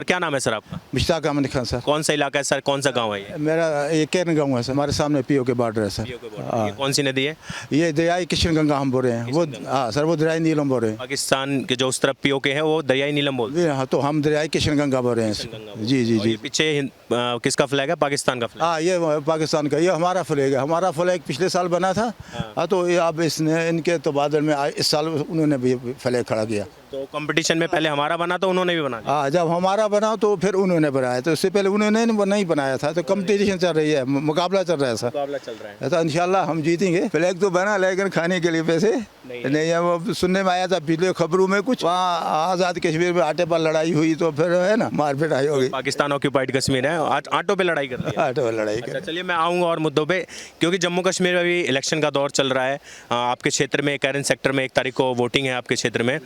क्या नाम है सर आपका? मुश्ताक अहमद खान सर। कौन सा इलाका है सर? कौन सा गांव है ये? मेरा ये केरन गाँव है सर, हमारे सामने पीओ के बॉर्डर है सर। पीओ के बॉर्डर। ये कौन सी नदी है? ये दरियाई किशन गंगा हम बोल रहे हैं, वो हाँ सर, वो दरियाई नीलम बोल रहे हैं। पाकिस्तान के जो उस तरफ पीओ के है वो दरियाई नीलम बोलते हाँ, तो हम दरियाई किशन गंगा बोल रहे हैं हैं। जी जी और जी। ये पीछे किसका फ्लैग है? पाकिस्तान का फ्लैग। हाँ, ये पाकिस्तान का, ये हमारा फ्लैग है। हमारा फ्लैग पिछले साल बना था। हाँ, तो ये अब इसने इनके तबादल में इस साल उन्होंने भी फ्लैग खड़ा किया। तो कंपटीशन में पहले हमारा बना तो उन्होंने भी बना दिया। हाँ, जब हमारा बना तो फिर उन्होंने बनाया, तो इससे पहले उन्होंने नहीं बनाया था। तो कंपटीशन चल रही है, मुकाबला चल रहा है सर। मुकाबला चल रहा है। तो इंशाल्लाह हम जीतेंगे। फ्लैग तो बना, लेकिन खाने के लिए पैसे नहीं है। वो सुनने में आया था पिछले खबरों में, कुछ वहाँ आज़ाद कश्मीर में आटे पर लड़ाई हुई, तो फिर है ना मारपीट आई होगी। पाकिस्तान ऑक्यूपाइड कश्मीर है, आज आटो पे लड़ाई कर रही है। आटे पर लड़ाई अच्छा, चलिए मैं आऊँगा और मुद्दों पे, क्योंकि जम्मू कश्मीर में भी इलेक्शन का दौर चल रहा है। आपके क्षेत्र में कैरन सेक्टर में 1 तारीख को वोटिंग है आपके क्षेत्र में।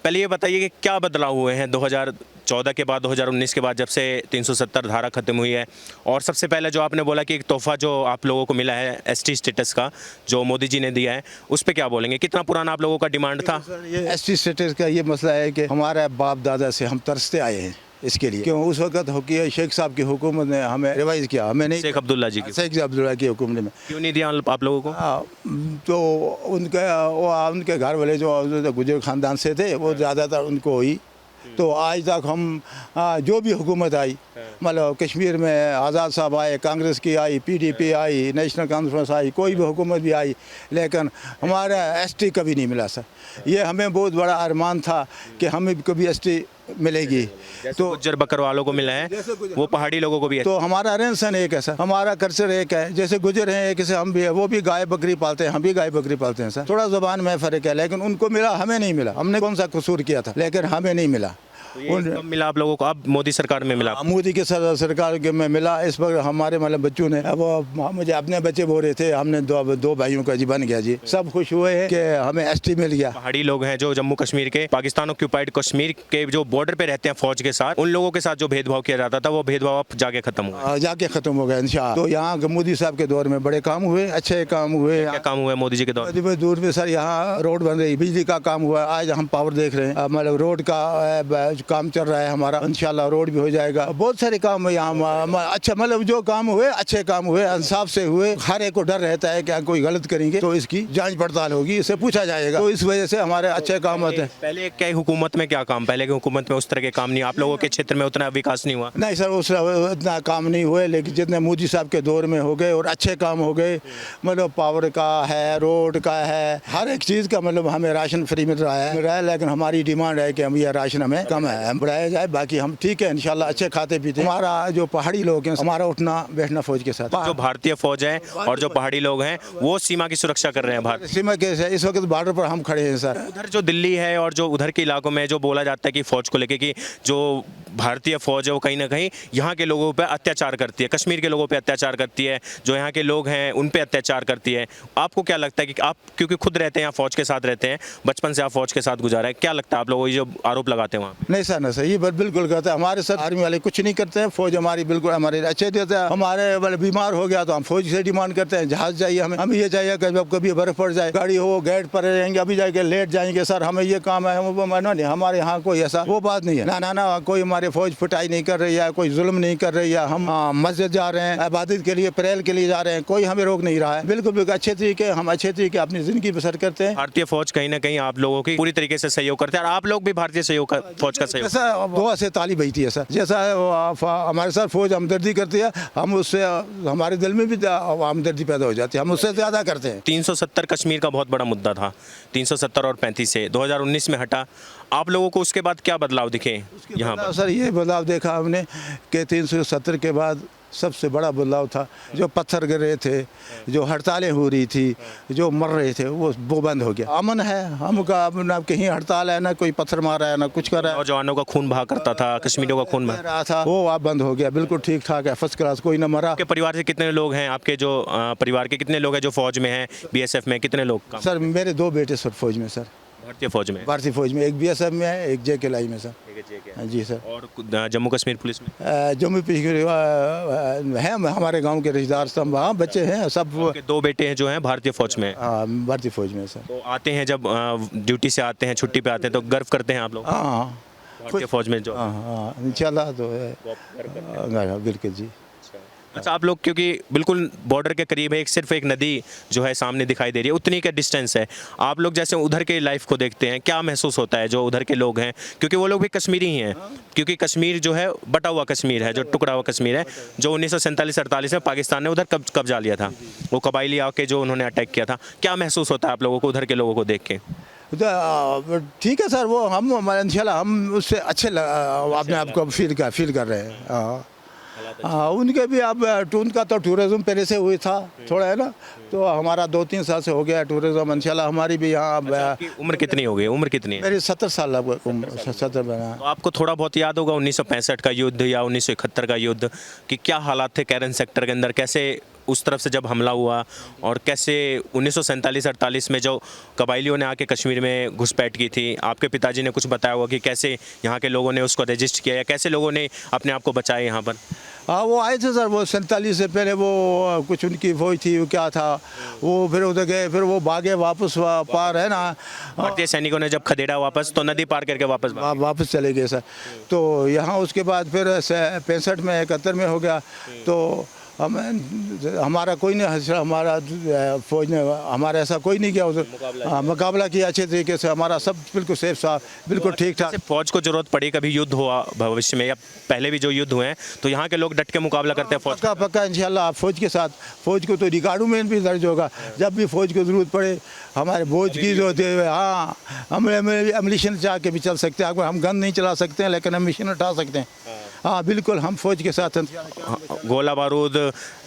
पहले ये बताइए कि क्या बदलाव हुए हैं 2014 के बाद, 2019 के बाद, जब से 370 धारा खत्म हुई है। और सबसे पहले जो आपने बोला कि एक तोहफा जो आप लोगों को मिला है एसटी स्टेटस का, जो मोदी जी ने दिया है, उस पर क्या बोलेंगे? कितना पुराना आप लोगों का डिमांड था? ये एसटी स्टेटस का ये मसला है कि हमारे बाप दादा से हम तरसते आए हैं इसके लिए, क्यों उस वक्त शेख साहब की हुकूमत ने हमें रिवाइज किया, हमें नहीं। शेख अब्दुल्ला जी की। शेख अब्दुल्ला की हुकूमत में क्यों नहीं दिया आप लोगों को? तो उनके घर वाले जो गुजर खानदान से थे, वो ज़्यादातर उनको हुई। तो आज तक हम जो भी हुकूमत आई, मतलब कश्मीर में आज़ाद साहब आए, कांग्रेस की आई, पीडीपी आई, नेशनल कॉन्फ्रेंस आई, कोई भी हुकूमत भी आई, लेकिन हमारा एसटी कभी नहीं मिला सर। ये हमें बहुत बड़ा अरमान था कि हमें कभी एसटी मिलेगी। तो गुज्जर बकरवालों को मिला है, वो पहाड़ी लोगों को भी है। तो हमारा रहन सहन एक है सर, हमारा कल्चर एक है। जैसे गुजर हैं एक से हम भी है, वो भी गाय बकरी पालते हैं, हम भी गाय बकरी पालते हैं सर। थोड़ा ज़बान में फ़र्क है, लेकिन उनको मिला, हमें नहीं मिला। हमने कौन सा कसूर किया था, लेकिन हमें नहीं मिला। तो ये कब मिला आप लोगों को? अब मोदी सरकार में मिला? मोदी के सरकार के में मिला। इस वक्त हमारे मतलब बच्चों ने, अब मुझे अपने बच्चे बोल रहे थे, हमने दो भाइयों का जी बन गया जी। सब खुश हुए हैं कि हमें एसटी मिल गया। पहाड़ी लोग हैं जो जम्मू कश्मीर के, पाकिस्तान ऑक्यूपाइड कश्मीर के जो बॉर्डर पे रहते हैं फौज के साथ, उन लोगों के साथ जो भेदभाव किया जाता था, वो भेदभाव अब जाके खत्म हुआ। जाके खत्म हो गया इंशाअल्लाह। तो यहाँ मोदी साहब के दौर में बड़े काम हुए, अच्छे काम हुए। क्या काम हुआ मोदी जी के दौर में? दूर में सर, यहाँ रोड बन रही, बिजली का काम हुआ। आज हम पावर देख रहे हैं, मतलब रोड का काम चल रहा है हमारा। इंशाल्लाह रोड भी हो जाएगा। बहुत सारे काम यहाँ अच्छा, मतलब जो काम हुए अच्छे काम हुए, इंसाफ से हुए। हर एक को डर रहता है कि कोई गलत करेंगे तो इसकी जांच पड़ताल होगी, इससे पूछा जाएगा। तो इस वजह से हमारे अच्छे काम होते हैं। पहले क्या हुकूमत में क्या काम? पहले की हुकूमत में उस तरह के काम नहीं, आप लोगों के क्षेत्र में उतना विकास नहीं हुआ? नहीं सर, उस इतना काम नहीं हुए, लेकिन जितने मोदी साहब के दौर में हो गए और अच्छे काम हो गए, मतलब पावर का है, रोड का है, हर एक चीज़ का, मतलब हमें राशन फ्री मिल रहा है। लेकिन हमारी डिमांड है कि हम ये राशन हमें कम है, बढ़ाया जाए। बाकी हम ठीक है इंशाल्लाह, अच्छे खाते पीते। हमारा जो पहाड़ी लोग हैं, हमारा उठना बैठना फौज के साथ। जो भारतीय फौज है और जो पहाड़ी लोग हैं, वो सीमा की सुरक्षा कर रहे हैं। भारत सीमा के इस वक्त बॉर्डर पर हम खड़े हैं सर। उधर जो दिल्ली है और जो उधर के इलाकों में जो बोला जाता है कि फौज को लेके कि जो भारतीय फौज है वो कहीं ना कहीं यहाँ के लोगों पे अत्याचार करती है, कश्मीर के लोगों पे अत्याचार करती है, जो यहाँ के लोग हैं उन पे अत्याचार करती है। आपको क्या लगता है कि आप क्योंकि खुद रहते हैं यहाँ, फौज के साथ रहते हैं, बचपन से आप फौज के साथ गुजारा है, क्या लगता है आप लोगों को ये जो आरोप लगाते हैं वहाँ? नहीं सर, ना सर, ये बिल्कुल करते हैं। हमारे साथ आर्मी वाले कुछ नहीं करते हैं, फौज हमारी बिल्कुल हमारे अच्छे देते हैं। हमारे वाले बीमार हो गया तो हम फौज से डिमांड करते हैं, जहाज चाहिए हमें, हम ये चाहिए कि जब कभी बर्फ पड़ जाए, गाड़ी हो गेट पर रहेंगे, अभी जाएंगे लेट जाएंगे सर, हमें ये काम है। नहीं, हमारे यहाँ कोई ऐसा वो बात नहीं है। ना, कोई हमारे फौज पिटाई नहीं कर रही है, कोई जुल्म नहीं कर रही है। हम मस्जिद जा रहे हैं, इबादत के लिए, प्रेयर के लिए जा रहे हैं, कोई हमें रोक नहीं रहा है। बिल्कुल अच्छे तरीके, हम अच्छे तरीके अपनी जिंदगी बसर करते हैं। भारतीय फौज कहीं ना कहीं आप लोगों की पूरी तरीके से सहयोग करते हैं और आप लोग भी भारतीय फौज का सहयोग। जैसा दुआ से ताली बहती है सर, जैसा हमारे साथ फौज हमदर्दी करती है, हम उससे हमारे दिल में भी हमदर्दी पैदा हो जाती है, हम उससे ज़्यादा करते हैं। 370 कश्मीर का बहुत बड़ा मुद्दा था, 370 और 35 से 2019 में हटा। आप लोगों को उसके बाद क्या बदलाव दिखे यहाँ पर? सर ये बदलाव देखा हमने कि 370 के बाद सबसे बड़ा बदलाव था, जो पत्थर गिर रहे थे, जो हड़तालें हो रही थी, जो मर रहे थे, वो बंद हो गया। अमन है हमका, ना कहीं हड़ताल है, ना कोई पत्थर मार रहा है, ना कुछ कर रहा है। नौजवानों का खून बहा करता था, कश्मीरियों का खून बहा रहा था, वो अब बंद हो गया। बिल्कुल ठीक ठाक है, फर्स्ट क्लास, कोई ना मरा। आपके परिवार से कितने लोग हैं? आपके जो परिवार के कितने लोग हैं जो फौज में हैं, बीएसएफ में कितने लोग? सर मेरे 2 बेटे सर फौज में सर, भारतीय फौज में? भारतीय फौज में, एक बीएसएफ में है, एक JKLI में सर। जी सर। और जम्मू कश्मीर पुलिस में? जम्मू कश्मीर है, हमारे गांव के रिश्तेदार सब वहाँ बच्चे हैं सब। 2 बेटे हैं जो हैं भारतीय फौज में? हाँ, भारतीय फौज में सर। तो आते हैं जब ड्यूटी से आते हैं, छुट्टी पे आते हैं, तो गर्व करते हैं आप लोग? हाँ, भारतीय फौज में जो हाँ हाँ इंशाल्लाह तो है। बिल्कुल जी। अच्छा, आप लोग क्योंकि बिल्कुल बॉर्डर के करीब है, एक सिर्फ एक नदी जो है सामने दिखाई दे रही है, उतनी का डिस्टेंस है। आप लोग जैसे उधर के लाइफ को देखते हैं, क्या महसूस होता है जो उधर के लोग हैं, क्योंकि वो लोग भी कश्मीरी ही हैं, क्योंकि कश्मीर जो है बटा हुआ कश्मीर है, जो टुकड़ा हुआ कश्मीर है, जो 1947-48 में पाकिस्तान ने उधर कब्जा लिया था, वो कबायली आके जो उन्होंने अटैक किया था। क्या महसूस होता है आप लोगों को उधर के लोगों को देख के? तो ठीक है सर, वो हम इंशाल्लाह हम उससे अच्छे अपने आप को फील कर रहे हैं। हाँ हाँ, उनके भी अब उनका तो टूरिज़्म पहले से हुई था थोड़ा है ना, तो हमारा 2-3 साल से हो गया टूरिज़्म इंशाल्लाह। हमारी भी यहाँ आपकी उम्र कितनी हो गई? उम्र कितनी है? मेरी 70 साल लगभग 70 में। तो आपको थोड़ा बहुत याद होगा 1965 का युद्ध या 1971 का युद्ध, कि क्या हालात थे कैरन सेक्टर के अंदर, कैसे उस तरफ से जब हमला हुआ, और कैसे 1947-48 में जो कबायलियों ने आके कश्मीर में घुसपैठ की थी, आपके पिताजी ने कुछ बताया होगा कि कैसे यहाँ के लोगों ने उसको रजिस्ट किया या कैसे लोगों ने अपने आप को बचाया यहाँ पर? हाँ वो आए थे सर, वो 47 से पहले वो कुछ उनकी फौज थी, वो क्या था, वो फिर उधर गए, फिर वो भागे वापस पार है ना। भारतीय सैनिकों ने जब खदेड़ा वापस, तो नदी पार करके वापस चले गए सर। तो यहाँ उसके बाद फिर 65 में 71 में हो गया, तो हमारा कोई नहीं, हमारा फौज ने हमारा ऐसा कोई नहीं किया उधर, मुकाबला किया अच्छे तरीके से, हमारा सब बिल्कुल सेफ साफ, बिल्कुल ठीक ठाक। फौज को जरूरत पड़ी, कभी युद्ध हुआ भविष्य में या पहले भी जो युद्ध हुए हैं, तो यहाँ के लोग डट के मुकाबला करते हैं फौज? पक्का इंशाल्लाह फौज के साथ, फौज को तो रिकॉर्डों में भी दर्ज होगा, जब भी फौज को ज़रूरत पड़े हमारे फौज की जो होती है। हाँ हम एम्युनिशन चाह के भी चल सकते हैं, हम गन नहीं चला सकते हैं लेकिन एम्युनिशन उठा सकते हैं। हाँ बिल्कुल, हम फौज के साथ गोला बारूद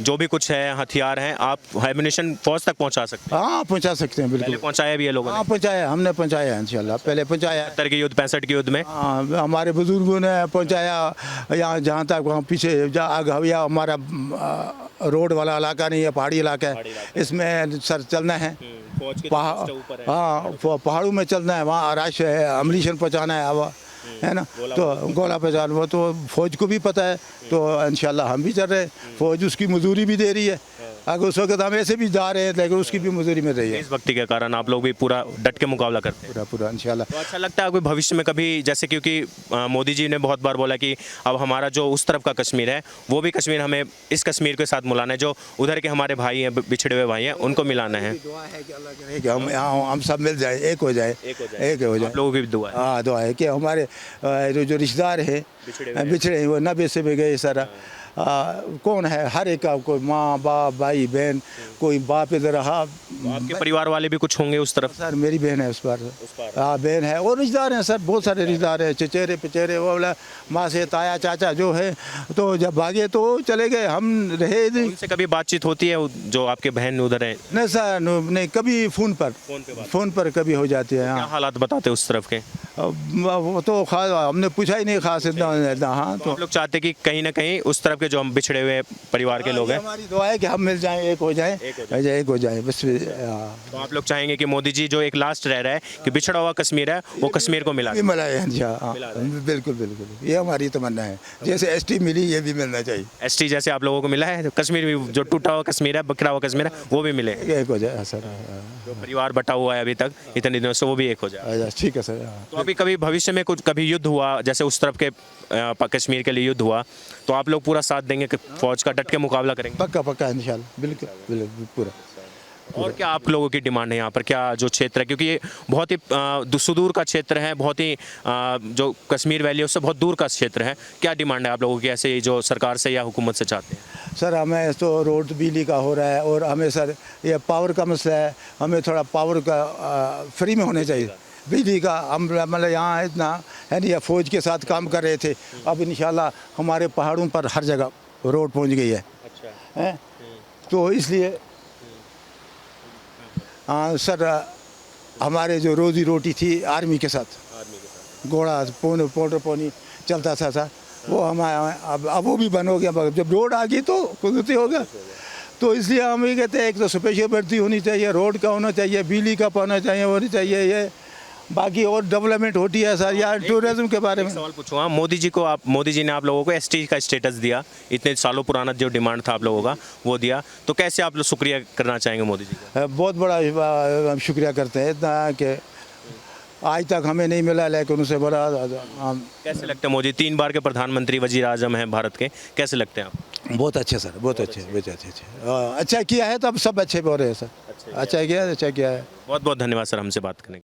जो भी कुछ है, हथियार हैं, आप एम्युनिशन फौज तक पहुंचा सकते हैं? हाँ पहुंचा सकते हैं बिल्कुल। पहुंचाया भी है लोगों ने? हाँ पहुंचाया, हमने पहुंचाया इंशाल्लाह, पहले पहुंचाया 70 के युद्ध 65 के युद्ध में। हाँ हमारे बुजुर्गों ने पहुंचाया, यहाँ जहाँ तक वहाँ पीछे या हमारा रोड वाला इलाका नहीं है, पहाड़ी इलाका है, इसमें सर चलना है, हाँ पहाड़ों में चलना है, वहाँ रश है, एम्युनिशन पहुँचाना है ना, तो गोला पहचान वो तो फौज को भी पता है, तो इंशाल्लाह हम भी चल रहे हैं, फौज उसकी मजदूरी भी दे रही है, अगर उस वक्त हम ऐसे भी जा रहे हैं लेकिन उसकी भी मजदूरी मिल रही है। इस वक्त के कारण आप लोग भी पूरा डट के मुकाबला करते हैं? पूरा इंशाल्लाह। तो अच्छा लगता है आपको भविष्य में कभी, जैसे क्योंकि मोदी जी ने बहुत बार बोला कि अब हमारा जो उस तरफ का कश्मीर है, वो भी कश्मीर हमें इस कश्मीर के साथ मिलाना है, जो उधर के हमारे भाई हैं, बिछड़े हुए भाई हैं, उनको मिलाना है। दुआ है कि अल्लाह करे कि हम सब मिल जाए, एक हो जाए। आप लोगों की भी दुआ है? हाँ दुआ है कि हमारे जो रिश्तेदार हैं बिछड़े हैं, वो 90 से भी गए सारा, कौन है, हर एक का, कोई माँ बाप भाई बहन, कोई बाप इधर रहा। आपके परिवार वाले भी कुछ होंगे उस तरफ? सर मेरी बहन है उस पर, हाँ बहन है, और रिश्तेदार हैं सर, बहुत सारे रिश्तेदार हैं, चचेरे पिचेरे, वो वाला माँ से ताया चाचा जो है, तो जब भागे तो चले गए, हम रहे इधर। उनसे कभी बातचीत होती है जो आपके बहन उधर हैं? नहीं सर नहीं, कभी फ़ोन पर कभी हो जाती है। क्या हालात बताते उस तरफ के? वो तो खास हमने पूछा ही नहीं खास इतना। हाँ तो आप लोग चाहते कि कहीं ना कहीं उस तरफ के जो हम बिछड़े हुए परिवार के लोग हैं, हमारी दुआ है कि हम मिल जाएं, एक हो जाए बस। तो आप लोग चाहेंगे कि मोदी जी जो एक लास्ट रह रहा है कि बिछड़ा हुआ कश्मीर है, वो कश्मीर को मिला बिल्कुल बिल्कुल, ये हमारी तमन्ना है, जैसे एसटी मिली ये भी मिलना चाहिए। एसटी जैसे आप लोगों को मिला है, कश्मीर भी जो टूटा हुआ कश्मीर है, बिखरा हुआ कश्मीर है, वो भी मिले, एक हो जाए सर। जो परिवार बटा हुआ है अभी तक इतने दिनों से, वो भी एक हो जाए। ठीक है सर। तो अभी कभी भविष्य में कुछ कभी युद्ध हुआ, जैसे उस तरफ के कश्मीर के लिए युद्ध हुआ, तो आप लोग पूरा साथ देंगे कि फौज का डट के मुकाबला करेंगे? पक्का इंशाल्लाह, बिल्कुल पूरा। और क्या आप लोगों की डिमांड है यहाँ पर, क्या जो क्षेत्र है, क्योंकि ये बहुत ही सुदूर का क्षेत्र है, बहुत ही जो कश्मीर वैली है उससे बहुत दूर का क्षेत्र है, क्या डिमांड है आप लोगों की ऐसे जो सरकार से या हुकूमत से चाहते हैं? सर हमें तो रोड बिजली का हो रहा है, और हमें सर ये पावर का मसला है, हमें थोड़ा पावर का फ्री में होने चाहिए, बिजली का। हम मतलब यहाँ इतना है नहीं, फौज के साथ काम कर रहे थे, अब इंशाल्लाह हमारे पहाड़ों पर हर जगह रोड पहुँच गई है। अच्छा है तो इसलिए हाँ सर, हमारे जो रोजी रोटी थी आर्मी के साथ, घोड़ा पोनी चलता था सर, वो हमारे अब वो भी बंद हो गया, जब रोड आ गई तो कुदरती हो गया। तो इसलिए हम ये कहते हैं, एक तो स्पेशल भर्ती होनी चाहिए, रोड का होना चाहिए, बिजली का होना चाहिए, ये बाकी और डेवलपमेंट होती है सर। यार टूरिज्म के बारे में सवाल पूछूंगा, मोदी जी ने आप लोगों को एसटी का स्टेटस दिया, इतने सालों पुराना जो डिमांड था आप लोगों का वो दिया, तो कैसे आप लोग शुक्रिया करना चाहेंगे मोदी जी का? बहुत बड़ा हम शुक्रिया करते हैं इतना कि आज तक हमें नहीं मिला, लेकिन उसे बड़ा हम कैसे लगते हैं मोदी 3 बार के प्रधानमंत्री वजीर आजम हैं भारत के, कैसे लगते हैं आप? बहुत अच्छे सर, बहुत अच्छे, बहुत अच्छे। अच्छा किया है तो अब सब अच्छे बोल रहे हैं सर। अच्छा किया है। बहुत बहुत धन्यवाद सर हमसे बात करने के लिए।